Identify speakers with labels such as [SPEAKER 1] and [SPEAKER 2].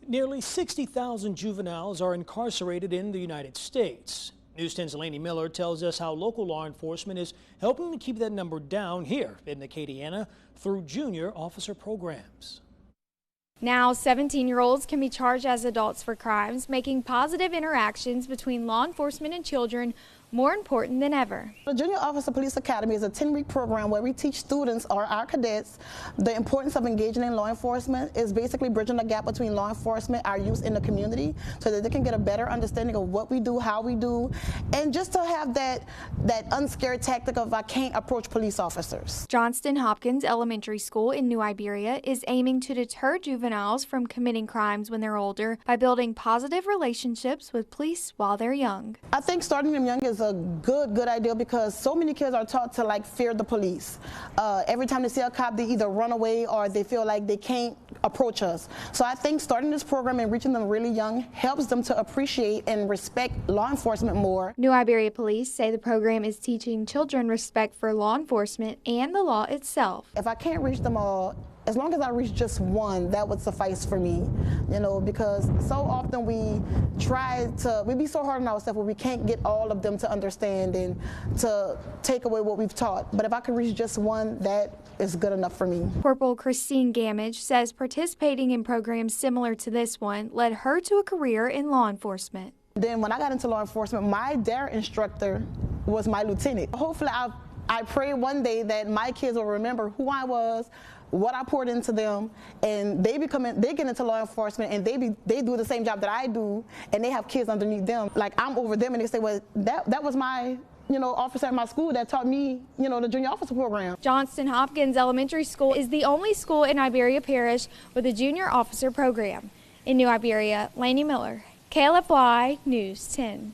[SPEAKER 1] Nearly 60,000 juveniles are incarcerated in the United States. News 10's Laney Miller tells us how local law enforcement is helping to keep that number down here in Acadiana through junior officer programs.
[SPEAKER 2] Now, 17-year-olds can be charged as adults for crimes, making positive interactions between law enforcement and children more important than ever.
[SPEAKER 3] The Junior Officer Police Academy is a 10-week program where we teach students, or our cadets, the importance of engaging in law enforcement. Is basically bridging the gap between law enforcement, our youth in the community, so that they can get a better understanding of what we do, how we do, and just to have that unscared tactic of I can't approach police officers.
[SPEAKER 2] Johnston Hopkins Elementary School in New Iberia is aiming to deter juveniles from committing crimes when they're older by building positive relationships with police while they're young.
[SPEAKER 3] I think starting them young is a good idea because so many kids are taught to fear the police. Every time they see a cop, they either run away or they feel like they can't approach us. So I think starting this program and reaching them really young helps them to appreciate and respect law enforcement more.
[SPEAKER 2] New Iberia Police say the program is teaching children respect for law enforcement and the law itself.
[SPEAKER 3] If I can't reach them all, as long as I reach just one, that would suffice for me, because so often we be so hard on ourselves where we can't get all of them to understand and to take away what we've taught. But if I can reach just one, that is good enough for me.
[SPEAKER 2] Corporal Christine Gamage says participating in programs similar to this one led her to a career in law enforcement.
[SPEAKER 3] Then when I got into law enforcement, my DARE instructor was my lieutenant. Hopefully I pray one day that my kids will remember who I was, what I poured into them, and they get into law enforcement and they do the same job that I do, and they have kids underneath them. Like I'm over them, and they say, well, that was my officer at my school that taught me, the junior officer program.
[SPEAKER 2] Johnston Hopkins Elementary School is the only school in Iberia Parish with a junior officer program. In New Iberia, Laney Miller, KLFY News 10.